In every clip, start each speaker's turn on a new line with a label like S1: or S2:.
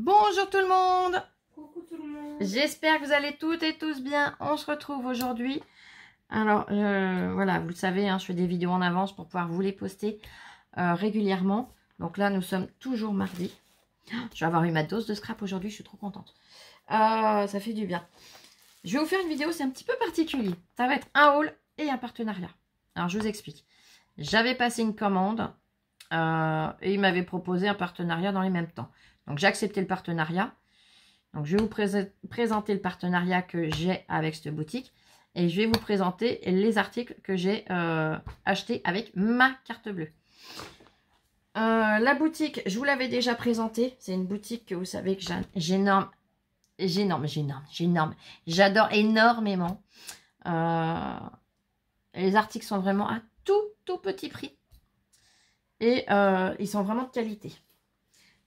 S1: Bonjour tout le monde.
S2: Coucou tout le monde.
S1: J'espère que vous allez toutes et tous bien. On se retrouve aujourd'hui. Alors voilà, vous le savez, hein, je fais des vidéos en avance pour pouvoir vous les poster régulièrement. Donc là, nous sommes toujours mardi. Je vais avoir eu ma dose de scrap aujourd'hui, je suis trop contente. Ça fait du bien. Je vais vous faire une vidéo, c'est un petit peu particulier. Ça va être un haul et un partenariat. Alors je vous explique. J'avais passé une commande et il m'avait proposé un partenariat dans les mêmes temps. Donc j'ai accepté le partenariat. Donc je vais vous présenter le partenariat que j'ai avec cette boutique. Et je vais vous présenter les articles que j'ai achetés avec ma carte bleue. La boutique, je vous l'avais déjà présentée. C'est une boutique que vous savez que j'adore énormément. Les articles sont vraiment à tout petit prix. Et ils sont vraiment de qualité.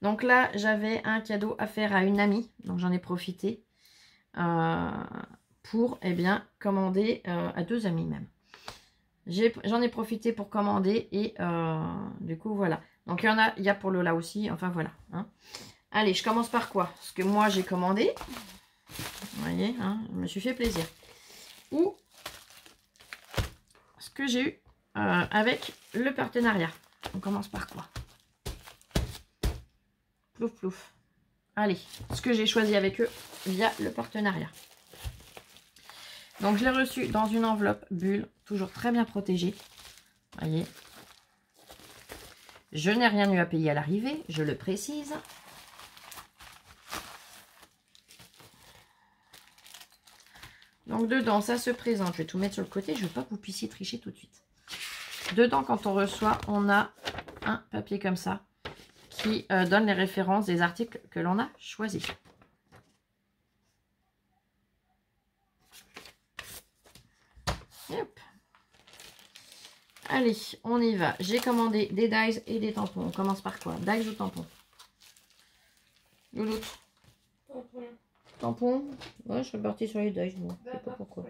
S1: Donc là, j'avais un cadeau à faire à une amie. Donc j'en ai profité pour commander à deux amis même. J'en ai profité pour commander et du coup voilà. Donc il y a pour Lola aussi. Enfin voilà. Hein. Allez, je commence par quoi? Ce que moi j'ai commandé. Vous voyez, hein, je me suis fait plaisir. Ou ce que j'ai eu avec le partenariat. On commence par quoi? Plouf plouf. Allez, ce que j'ai choisi avec eux via le partenariat. Donc je l'ai reçu dans une enveloppe bulle, toujours très bien protégée. Voyez. Je n'ai rien eu à payer à l'arrivée, je le précise. Donc dedans, ça se présente. Je vais tout mettre sur le côté, je ne veux pas que vous puissiez tricher tout de suite. Dedans, quand on reçoit, on a un papier comme ça qui donne les références des articles que l'on a choisis. Hop. Allez, on y va. J'ai commandé des dies et des tampons. On commence par quoi? Dies ou tampons? Louloute. Tampon. Ouais, je suis partie sur les dies, moi. Je sais pas pourquoi.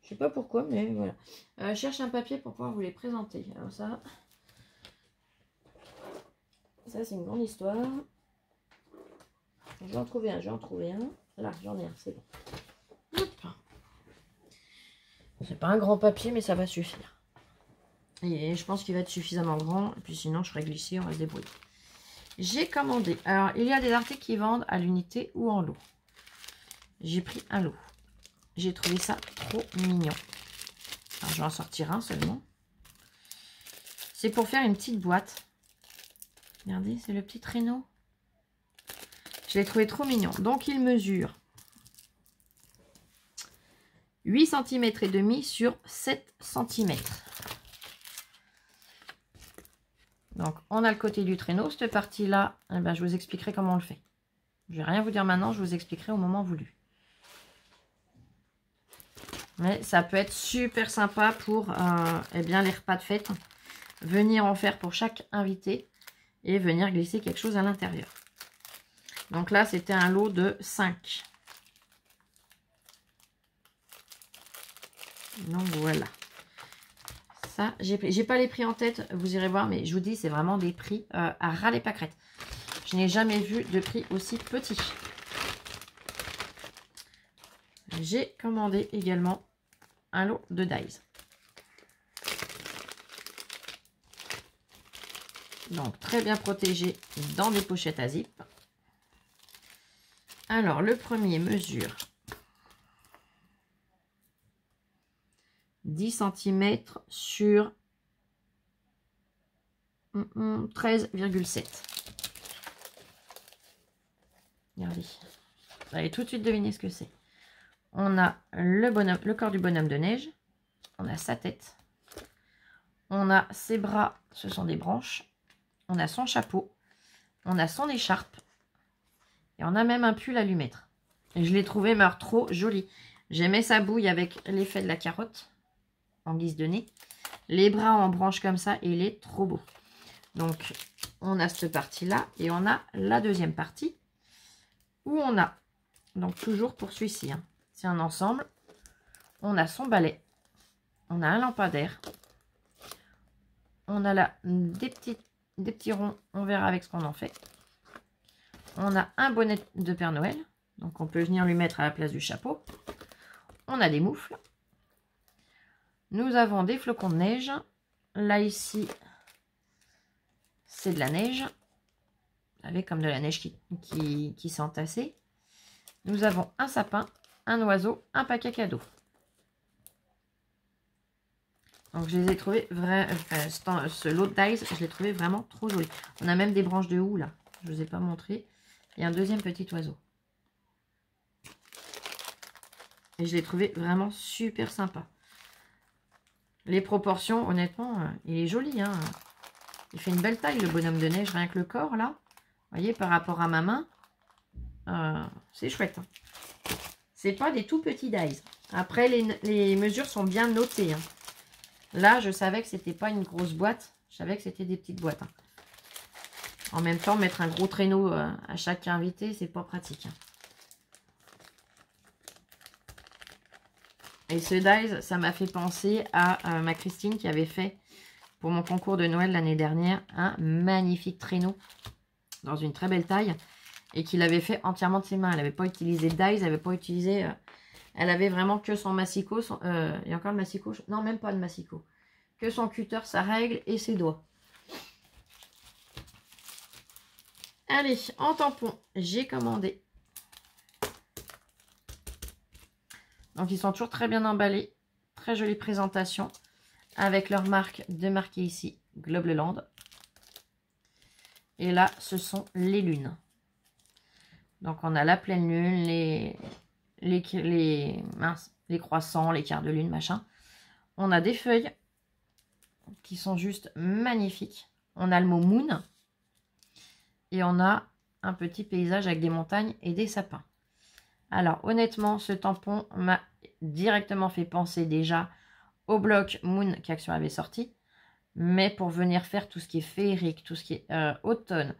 S1: Je sais pas pourquoi, mais voilà. Je cherche un papier pour pouvoir vous les présenter. Alors ça c'est une grande histoire. Je vais en trouver un, Là, j'en ai un, c'est bon. C'est pas un grand papier, mais ça va suffire. Et je pense qu'il va être suffisamment grand. Et puis sinon, je ferai glisser, on va se débrouiller. J'ai commandé. Alors, il y a des articles qui vendent à l'unité ou en lot. J'ai pris un lot. J'ai trouvé ça trop mignon. Alors, je vais en sortir un seulement. C'est pour faire une petite boîte. Regardez, c'est le petit traîneau. Je l'ai trouvé trop mignon. Donc, il mesure 8 cm et demi sur 7 cm. Donc, on a le côté du traîneau. Cette partie-là, je vous expliquerai comment on le fait. Je ne vais rien vous dire maintenant, je vous expliquerai au moment voulu. Mais ça peut être super sympa pour les repas de fête. Venir en faire pour chaque invité et venir glisser quelque chose à l'intérieur. Donc là, c'était un lot de 5. Donc voilà. Ça, j'ai pas les prix en tête, vous irez voir, mais je vous dis, c'est vraiment des prix à ras les pâquerettes. Je n'ai jamais vu de prix aussi petit. J'ai commandé également un lot de dies. Donc, très bien protégé dans des pochettes à zip. Alors, le premier mesure 10 cm sur 13,7. Regardez. Vous allez tout de suite deviner ce que c'est. On a le corps du bonhomme de neige. On a sa tête. On a ses bras, ce sont des branches. On a son chapeau. On a son écharpe. Et on a même un pull à lui mettre. Et je l'ai trouvé trop joli. J'aimais sa bouille avec l'effet de la carotte en guise de nez. Les bras en branche comme ça. Et il est trop beau. Donc, on a cette partie-là. Et on a la deuxième partie. Où on a, donc toujours pour celui-ci, hein, c'est un ensemble. On a son balai. On a un lampadaire. On a là des petits ronds. On verra avec ce qu'on en fait. On a un bonnet de Père Noël. Donc, on peut venir lui mettre à la place du chapeau. On a des moufles. Nous avons des flocons de neige. Là, ici, c'est de la neige. Vous savez, comme de la neige qui s'est entassée. Nous avons un sapin, un oiseau, un paquet cadeau. Donc, je les ai trouvés ce lot de dies, je l'ai trouvé vraiment trop joli. On a même des branches de houx, là. Je ne vous ai pas montré. Et un deuxième petit oiseau. Et je l'ai trouvé vraiment super sympa. Les proportions, honnêtement, il est joli. Hein. Il fait une belle taille, le bonhomme de neige. Rien que le corps, là. Vous voyez, par rapport à ma main. C'est chouette. Hein. C'est pas des tout petits dies. Après, les mesures sont bien notées. Hein. Là, je savais que c'était pas une grosse boîte. Je savais que c'était des petites boîtes. Hein. En même temps, mettre un gros traîneau à chaque invité, c'est pas pratique. Hein. Et ce dies, ça m'a fait penser à ma Christine qui avait fait pour mon concours de Noël l'année dernière un magnifique traîneau dans une très belle taille et qu'il avait fait entièrement de ses mains. Elle n'avait pas utilisé de dies, elle n'avait pas utilisé... elle avait vraiment que son massicot, il y a encore le massicot, non même pas de massicot, que son cutter, sa règle et ses doigts. Allez, en tampon, j'ai commandé. Donc, ils sont toujours très bien emballés. Très jolie présentation. Avec leur marque de marquer ici, Globleland. Et là, ce sont les lunes. Donc, on a la pleine lune, les croissants, les quarts de lune, machin. On a des feuilles qui sont juste magnifiques. On a le mot moon. Et on a un petit paysage avec des montagnes et des sapins. Alors, honnêtement, ce tampon m'a directement fait penser déjà au bloc Moon qu'Action avait sorti. Mais pour venir faire tout ce qui est féerique, tout ce qui est automne,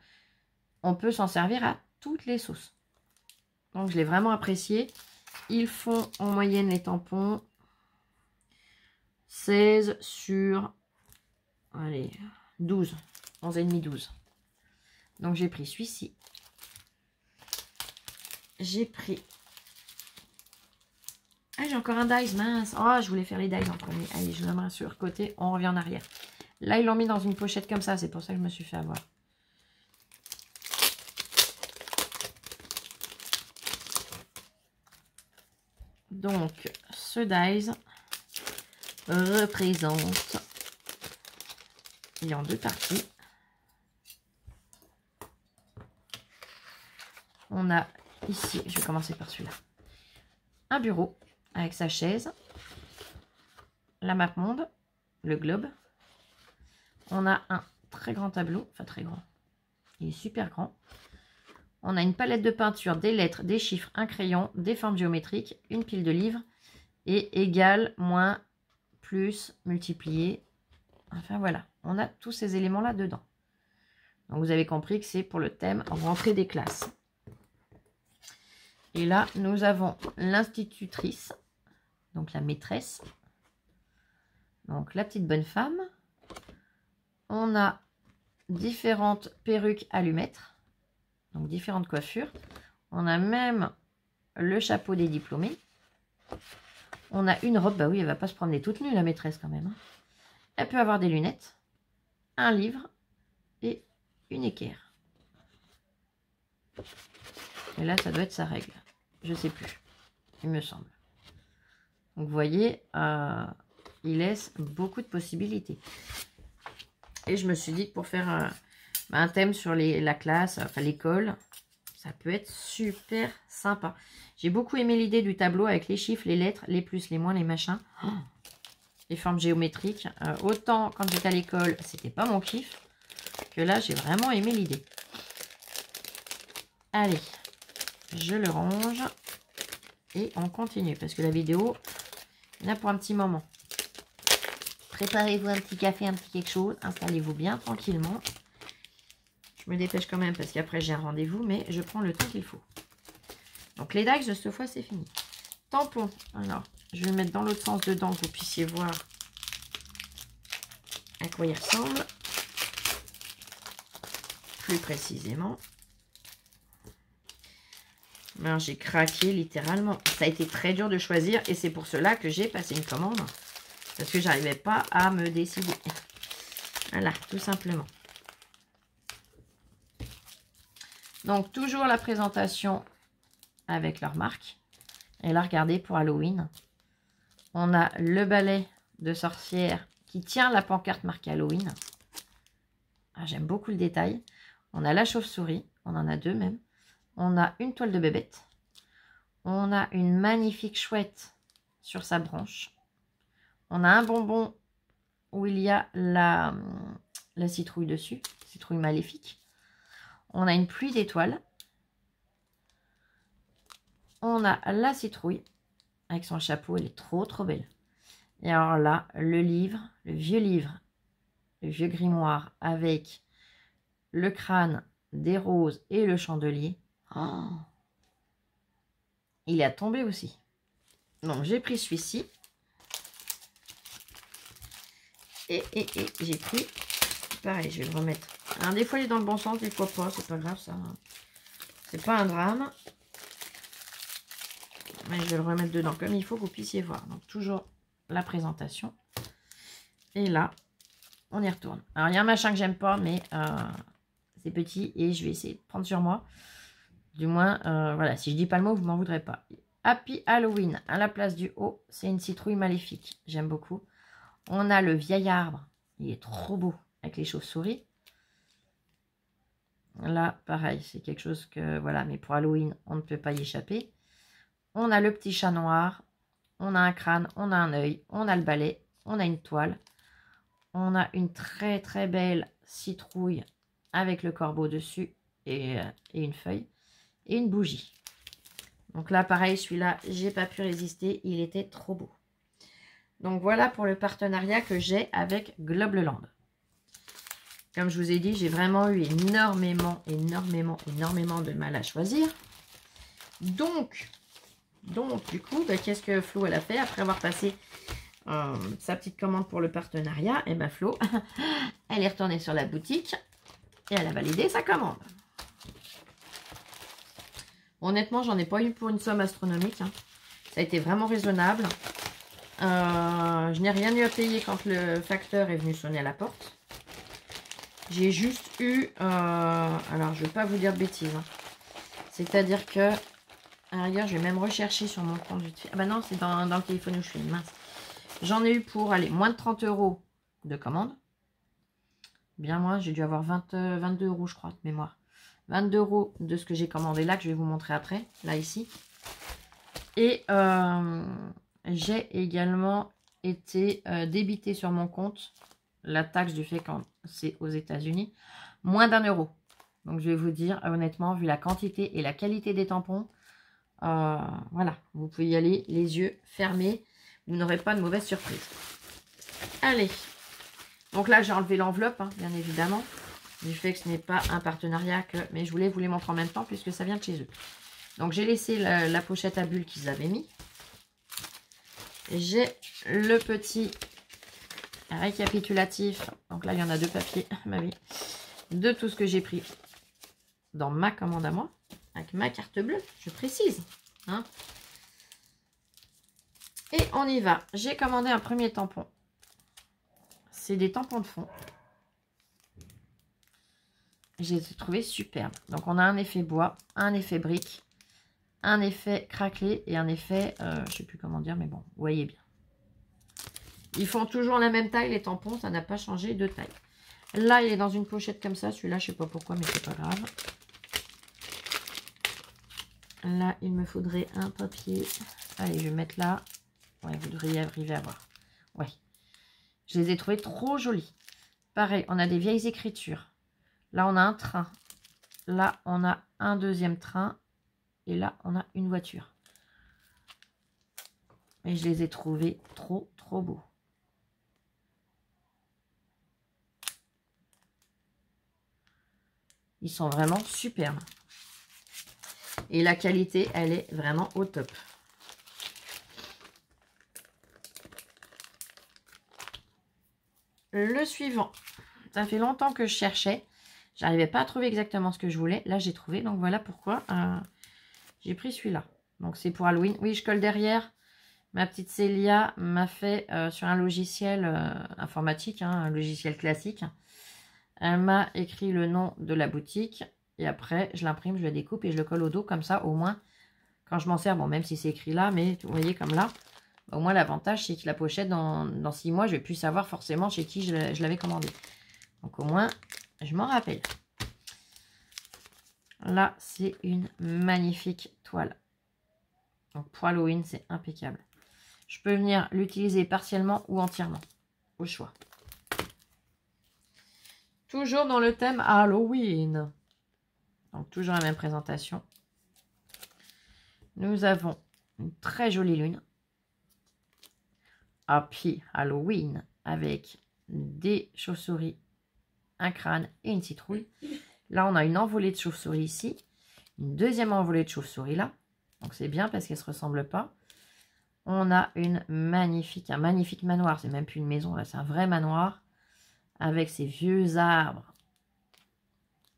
S1: on peut s'en servir à toutes les sauces. Donc, je l'ai vraiment apprécié. Ils font en moyenne les tampons 16 sur allez, 12. 11,5, 12. Donc, j'ai pris celui-ci. J'ai pris... Ah, j'ai encore un dies, mince. Oh, je voulais faire les dies en premier. Allez, je le mets sur le côté. On revient en arrière. Là, ils l'ont mis dans une pochette comme ça. C'est pour ça que je me suis fait avoir. Donc, ce dies représente... Il est en deux parties. On a ici, je vais commencer par celui-là, un bureau avec sa chaise, la map monde, le globe. On a un très grand tableau, enfin très grand, il est super grand. On a une palette de peinture, des lettres, des chiffres, un crayon, des formes géométriques, une pile de livres et égal, moins, plus, multiplié. Enfin voilà, on a tous ces éléments-là dedans. Donc vous avez compris que c'est pour le thème rentrée des classes. Et là, nous avons l'institutrice, donc la maîtresse, donc la petite bonne femme. On a différentes perruques allumettes, donc différentes coiffures. On a même le chapeau des diplômés. On a une robe, bah oui, elle va pas se promener toute nue, la maîtresse quand même. Hein. Elle peut avoir des lunettes, un livre et une équerre. Et là, ça doit être sa règle. Je sais plus, il me semble. Donc, vous voyez, il laisse beaucoup de possibilités. Et je me suis dit que pour faire un thème sur la classe, enfin l'école, ça peut être super sympa. J'ai beaucoup aimé l'idée du tableau avec les chiffres, les lettres, les plus, les moins, les machins. Oh, les formes géométriques. Autant quand j'étais à l'école, c'était pas mon kiff, que là, j'ai vraiment aimé l'idée. Allez, je le range et on continue parce que la vidéo, il y en a pour un petit moment. Préparez-vous un petit café, un petit quelque chose. Installez-vous bien tranquillement. Je me dépêche quand même parce qu'après j'ai un rendez-vous, mais je prends le temps qu'il faut. Donc les dies de cette fois c'est fini. Tampon. Alors, je vais le mettre dans l'autre sens dedans que vous puissiez voir à quoi il ressemble. Plus précisément. Alors, j'ai craqué littéralement. Ça a été très dur de choisir et c'est pour cela que j'ai passé une commande. Parce que j'arrivais pas à me décider. Voilà, tout simplement. Donc, toujours la présentation avec leur marque. Et là, regardez, pour Halloween, on a le balai de sorcière qui tient la pancarte marquée Halloween. Ah, j'aime beaucoup le détail. On a la chauve-souris, on en a deux même. On a une toile de bébête. On a une magnifique chouette sur sa branche. On a un bonbon où il y a la citrouille dessus, citrouille maléfique. On a une pluie d'étoiles. On a la citrouille avec son chapeau, elle est trop trop belle. Et alors là, le livre, le vieux grimoire avec le crâne, des roses et le chandelier. Oh, il est à tomber aussi. Donc j'ai pris celui-ci. Et j'ai pris, pareil, je vais le remettre. Alors des fois il est dans le bon sens, des fois pas, c'est pas grave ça. C'est pas un drame. Mais je vais le remettre dedans comme il faut que vous puissiez voir. Donc toujours la présentation. Et là, on y retourne. Alors il y a un machin que j'aime pas, mais c'est petit et je vais essayer de prendre sur moi. Du moins, voilà, si je dis pas le mot, vous m'en voudrez pas. Happy Halloween, à la place du haut, c'est une citrouille maléfique. J'aime beaucoup. On a le vieil arbre, il est trop beau, avec les chauves-souris. Là, pareil, c'est quelque chose que, voilà, mais pour Halloween, on ne peut pas y échapper. On a le petit chat noir, on a un crâne, on a un œil, on a le balai, on a une toile. On a une très très belle citrouille avec le corbeau dessus et une feuille et une bougie. Donc là, pareil, celui-là, j'ai pas pu résister, il était trop beau. Donc voilà pour le partenariat que j'ai avec Globleland. Comme je vous ai dit, j'ai vraiment eu énormément de mal à choisir. Donc du coup, bah, qu'est-ce que Flo elle a fait après avoir passé sa petite commande pour le partenariat? Et bien Flo, elle est retournée sur la boutique et elle a validé sa commande. Honnêtement, j'en ai pas eu pour une somme astronomique. Hein. Ça a été vraiment raisonnable. Je n'ai rien eu à payer quand le facteur est venu sonner à la porte. J'ai juste eu... alors, je ne vais pas vous dire de bêtises. Hein. C'est-à-dire que... À la rigueur, je vais même rechercher sur mon compte vite fait. Ah bah non, c'est dans le téléphone où je suis. Mince. J'en ai eu pour, allez, moins de 30 € de commande. Bien moins, j'ai dû avoir 22 € je crois, de mémoire. 22 € de ce que j'ai commandé là, que je vais vous montrer après. Là, ici. Et j'ai également été débité sur mon compte la taxe du fait quand c'est aux États-Unis, moins d'1 €. Donc je vais vous dire, honnêtement, vu la quantité et la qualité des tampons, voilà, vous pouvez y aller les yeux fermés, vous n'aurez pas de mauvaise surprise. Allez, donc là j'ai enlevé l'enveloppe, hein, bien évidemment, du fait que ce n'est pas un partenariat, mais je voulais vous les montrer en même temps puisque ça vient de chez eux. Donc j'ai laissé la pochette à bulles qu'ils avaient mis. J'ai le petit récapitulatif, donc là il y en a 2 papiers, ma vie, de tout ce que j'ai pris dans ma commande à moi, avec ma carte bleue, je précise. Hein. Et on y va. J'ai commandé un premier tampon. C'est des tampons de fond. Je les ai trouvés superbes. Donc on a un effet bois, un effet brique, un effet craquelé et un effet, je ne sais plus comment dire, mais bon, vous voyez bien. Ils font toujours la même taille, les tampons, ça n'a pas changé de taille. Là, il est dans une pochette comme ça. Celui-là, je sais pas pourquoi, mais c'est pas grave. Là, il me faudrait un papier. Allez, je vais mettre là. Ouais, vous devriez arriver à voir. Ouais. Je les ai trouvés trop jolis. Pareil, on a des vieilles écritures. Là, on a un train. Là, on a un deuxième train. Et là, on a une voiture. Et je les ai trouvés trop beaux. Ils sont vraiment superbes. Et la qualité, elle est vraiment au top. Le suivant. Ça fait longtemps que je cherchais. J'arrivais pas à trouver exactement ce que je voulais. Là, j'ai trouvé. Donc, voilà pourquoi J'ai pris celui-là. Donc c'est pour Halloween. Oui, je colle derrière. Ma petite Célia m'a fait sur un logiciel informatique, hein, un logiciel classique. Elle m'a écrit le nom de la boutique. Et après, je l'imprime, je le découpe et je le colle au dos. Comme ça, au moins, quand je m'en sers, bon, même si c'est écrit là, mais vous voyez comme là, au moins l'avantage, c'est que la pochette, dans 6 mois, je vais plus savoir forcément chez qui je l'avais commandé. Donc au moins, je m'en rappelle. Là, c'est une magnifique toile. Donc pour Halloween, c'est impeccable. Je peux venir l'utiliser partiellement ou entièrement, au choix. Toujours dans le thème Halloween. Donc toujours la même présentation. Nous avons une très jolie lune. Happy Halloween avec des chauves-souris, un crâne et une citrouille. Là, on a une envolée de chauves-souris ici. Une deuxième envolée de chauves-souris là. Donc c'est bien parce qu'elles ne se ressemblent pas. On a un magnifique manoir. C'est même plus une maison, là, c'est un vrai manoir. Avec ses vieux arbres.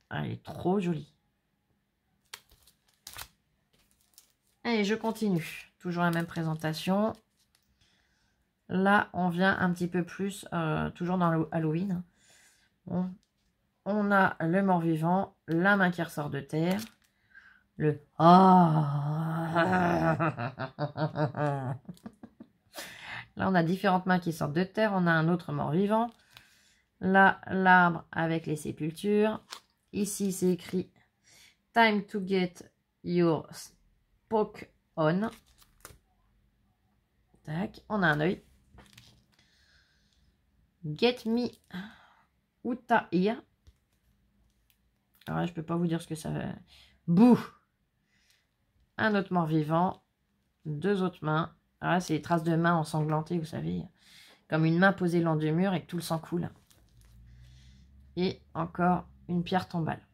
S1: Elle est trop jolie. Allez, je continue. Toujours la même présentation. Là, on vient un petit peu plus, toujours dans le Halloween. Bon. On a le mort-vivant, la main qui ressort de terre. Le ah. Là, on a différentes mains qui sortent de terre. On a un autre mort-vivant. Là, l'arbre avec les sépultures. Ici, c'est écrit Time to get your spoke on. Tac, on a un œil. Get me Uta here. Alors là, je peux pas vous dire ce que ça va. Bouh. Un autre mort-vivant. Deux autres mains. Alors là, c'est des traces de mains ensanglantées, vous savez. Comme une main posée le long du mur et que tout le sang coule. Et encore une pierre tombale.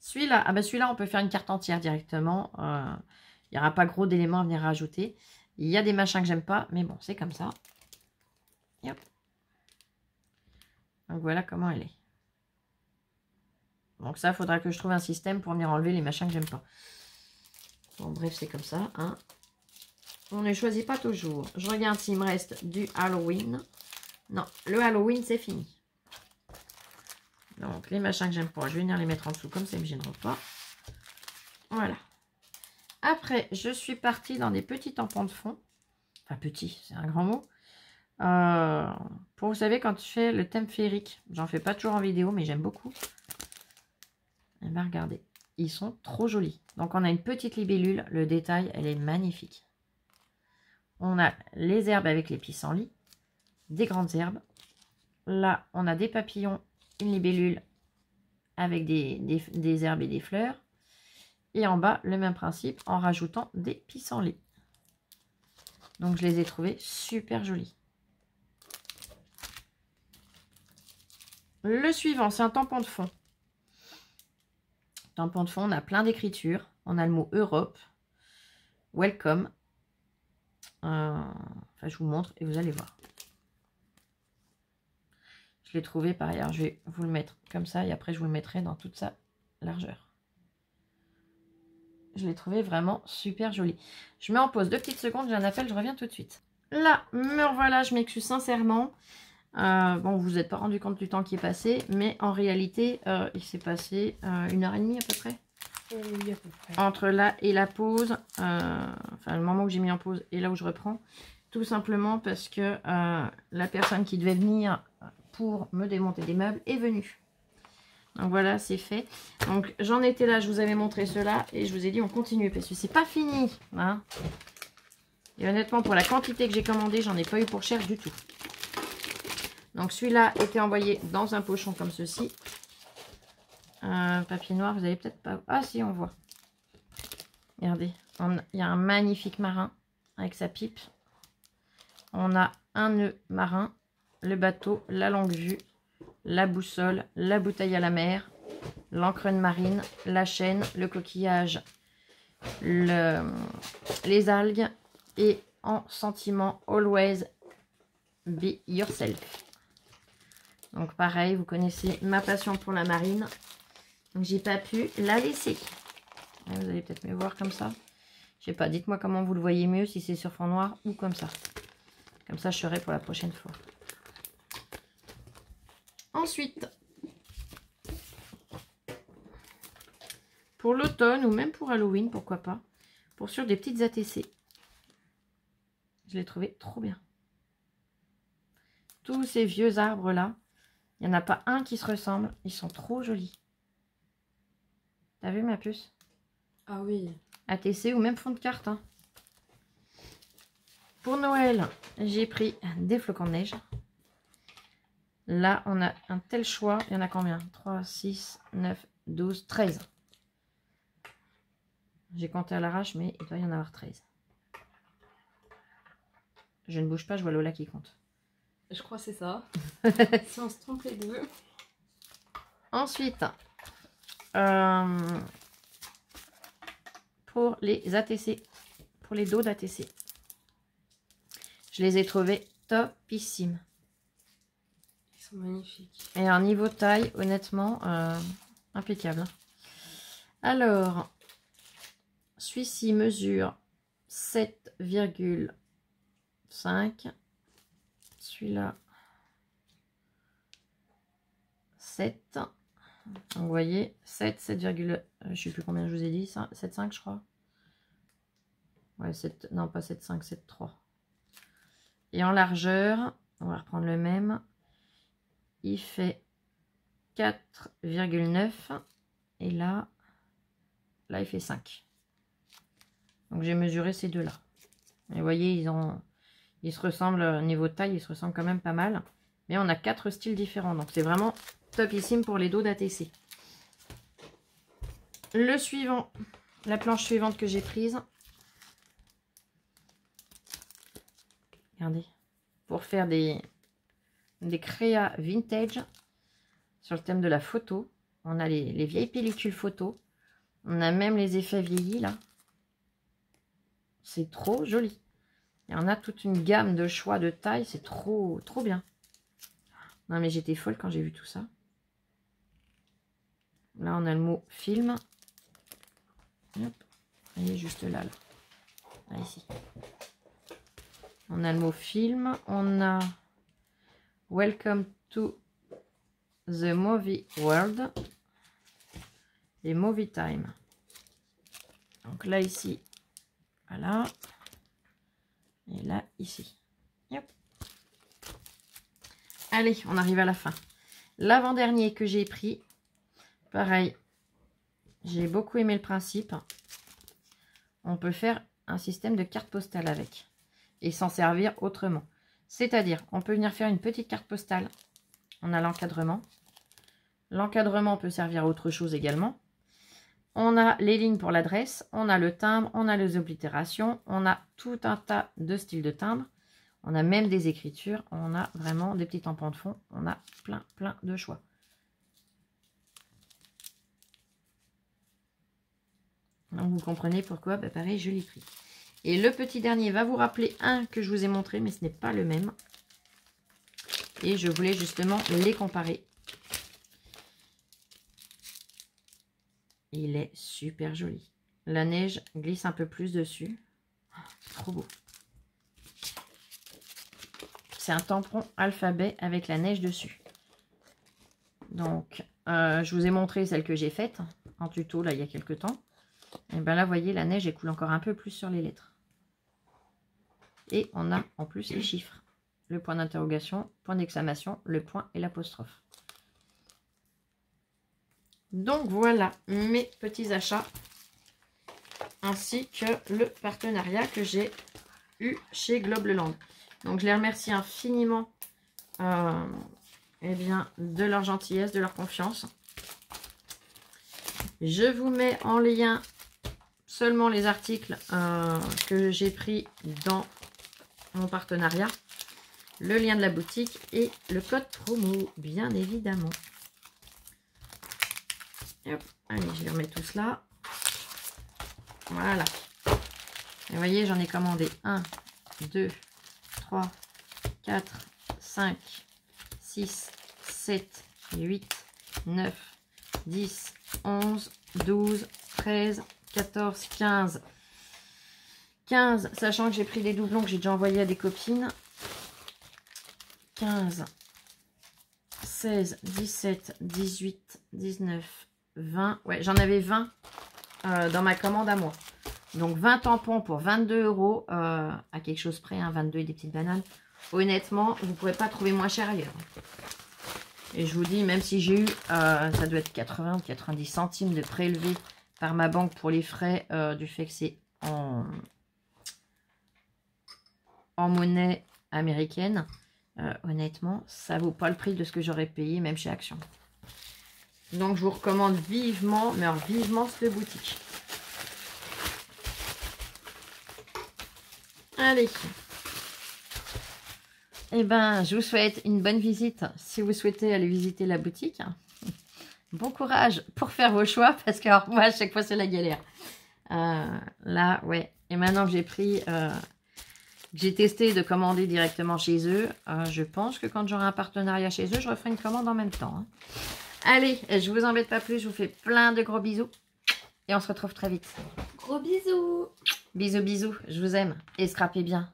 S1: Celui-là, ah ben celui-là, on peut faire une carte entière directement. Il n'y aura pas gros d'éléments à venir rajouter. Il y a des machins que j'aime pas, mais bon, c'est comme ça. Et hop. Donc voilà comment elle est. Donc ça, il faudra que je trouve un système pour venir enlever les machins que j'aime pas. Bon, bref, c'est comme ça. Hein. On ne choisit pas toujours. Je regarde s'il me reste du Halloween. Non, le Halloween, c'est fini. Donc, les machins que j'aime pas, je vais venir les mettre en dessous comme ça, ils ne me gêneront pas. Voilà. Après, je suis partie dans des petits tampons de fond. Enfin, petit, c'est un grand mot. Pour, vous savez, quand je fais le thème féerique, j'en fais pas toujours en vidéo, mais j'aime beaucoup. Et bien, regardez, ils sont trop jolis. Donc, on a une petite libellule. Le détail, elle est magnifique. On a les herbes avec les pissenlits, des grandes herbes. Là, on a des papillons, une libellule avec des herbes et des fleurs. Et en bas, le même principe en rajoutant des pissenlits. Donc, je les ai trouvés super jolis. Le suivant, c'est un tampon de fond. Tampon de fond, on a plein d'écritures. On a le mot Europe, Welcome. Enfin, je vous montre et vous allez voir. Je l'ai trouvé par ailleurs. Je vais vous le mettre comme ça et après je vous le mettrai dans toute sa largeur. Je l'ai trouvé vraiment super joli. Je mets en pause 2 petites secondes, j'ai un appel, je reviens tout de suite. Là, me revoilà, je m'excuse sincèrement. Bon, vous vous êtes pas rendu compte du temps qui est passé, mais en réalité, il s'est passé 1h30 à peu près. Oui, à peu près. Entre là et la pause, enfin le moment où j'ai mis en pause et là où je reprends, tout simplement parce que la personne qui devait venir pour me démonter des meubles est venue. Donc voilà, c'est fait. Donc j'en étais là, je vous avais montré cela et je vous ai dit on continue parce que c'est pas fini. Hein. Et honnêtement, pour la quantité que j'ai commandé, j'en ai pas eu pour cher du tout. Donc celui-là était envoyé dans un pochon comme ceci. Papier noir, vous avez peut-être pas... Ah si, on voit. Regardez, il y a un magnifique marin avec sa pipe. On a un nœud marin, le bateau, la longue vue, la boussole, la bouteille à la mer, l'encre marine, la chaîne, le coquillage, les algues et en sentiment Always Be Yourself. Donc pareil, vous connaissez ma passion pour la marine. Donc j'ai pas pu la laisser. Vous allez peut-être mieux voir comme ça. Je sais pas, dites-moi comment vous le voyez mieux, si c'est sur fond noir ou comme ça. Comme ça, je saurai pour la prochaine fois. Ensuite, pour l'automne ou même pour Halloween, pourquoi pas, pour sur des petites ATC. Je l'ai trouvé trop bien. Tous ces vieux arbres là, il n'y en a pas un qui se ressemble. Ils sont trop jolis. T'as vu ma puce?
S2: Ah oui.
S1: ATC ou même fond de carte. Hein. Pour Noël, j'ai pris des flocons de neige. Là, on a un tel choix. Il y en a combien? 3, 6, 9, 12, 13. J'ai compté à l'arrache, mais il doit y en avoir 13. Je ne bouge pas, je vois Lola qui compte.
S2: Je crois que c'est ça. Si on se trompe les deux.
S1: Ensuite, pour les ATC, pour les dos d'ATC, je les ai trouvés topissimes.
S2: Ils sont magnifiques.
S1: Et un niveau taille, honnêtement, impeccable. Alors, celui-ci mesure 7,5. Celui-là, 7. Vous voyez, 7, 7, je sais plus combien je vous ai dit, 7,5 je crois. Ouais, 7, non pas 7,5, 7,3. Et en largeur, on va reprendre le même. Il fait 4,9. Et là, il fait 5. Donc j'ai mesuré ces deux-là. Et vous voyez, ils se ressemblent, au niveau de taille, ils se ressemblent quand même pas mal. Mais on a 4 styles différents. Donc c'est vraiment topissime pour les dos d'ATC. Le suivant, la planche suivante que j'ai prise. Regardez. Pour faire des créas vintage sur le thème de la photo. On a les vieilles pellicules photo. On a même les effets vieillis là. C'est trop joli. Il y en a toute une gamme de choix de taille. C'est trop bien. Non mais j'étais folle quand j'ai vu tout ça. Là on a le mot film. Hop. Il est juste là. Là ici. On a le mot film. On a Welcome to the Movie World. Et Movie Time. Donc là ici. Voilà. Et là ici. Hop. Allez, on arrive à la fin. L'avant-dernier que j'ai pris. Pareil. J'ai beaucoup aimé le principe. On peut faire un système de carte postale avec. Et s'en servir autrement. C'est-à-dire, on peut venir faire une petite carte postale. On a l'encadrement. L'encadrement peut servir à autre chose également. On a les lignes pour l'adresse. On a le timbre. On a les oblitérations. On a tout un tas de styles de timbre. On a même des écritures. On a vraiment des petits tampons de fond. On a plein de choix. Donc vous comprenez pourquoi, bah pareil, je l'ai pris. Et le petit dernier va vous rappeler un que je vous ai montré, mais ce n'est pas le même. Et je voulais justement les comparer. Il est super joli. La neige glisse un peu plus dessus. C'est trop beau. C'est un tampon alphabet avec la neige dessus. Donc, je vous ai montré celle que j'ai faite en tuto, là, il y a quelques temps. Et bien là, vous voyez, la neige, elle coule encore un peu plus sur les lettres. Et on a en plus les chiffres. Le point d'interrogation, point d'exclamation, le point et l'apostrophe. Donc voilà mes petits achats. Ainsi que le partenariat que j'ai eu chez Globleland. Donc je les remercie infiniment eh bien, de leur gentillesse, de leur confiance. Je vous mets en lien seulement les articles que j'ai pris dans mon partenariat, le lien de la boutique et le code promo, bien évidemment. Et hop, allez, je vais remettre tout cela. Voilà. Et vous voyez, j'en ai commandé 1, 2, 3, 4, 5, 6, 7, 8, 9, 10, 11, 12, 13, 14, 15. 15, sachant que j'ai pris des doublons que j'ai déjà envoyés à des copines. 15, 16, 17, 18, 19, 20. Ouais, j'en avais 20 dans ma commande à moi. Donc 20 tampons pour 22 € à quelque chose près, hein, 22 et des petites bananes. Honnêtement, vous ne pourrez pas trouver moins cher ailleurs. Et je vous dis, même si j'ai eu, ça doit être 80 ou 90 centimes de prélevé par ma banque pour les frais du fait que c'est en monnaie américaine. Honnêtement, ça vaut pas le prix de ce que j'aurais payé même chez Action. Donc je vous recommande vivement, mais alors vivement cette boutique. Allez. Eh ben, je vous souhaite une bonne visite si vous souhaitez aller visiter la boutique. Bon courage pour faire vos choix parce que alors, moi, à chaque fois, c'est la galère. Là, ouais. Et maintenant que j'ai pris, j'ai testé de commander directement chez eux, je pense que quand j'aurai un partenariat chez eux, je referai une commande en même temps. Hein. Allez, je vous embête pas plus, je vous fais plein de gros bisous et on se retrouve très vite.
S2: Gros bisous.
S1: Bisous, bisous, je vous aime et scrapez bien.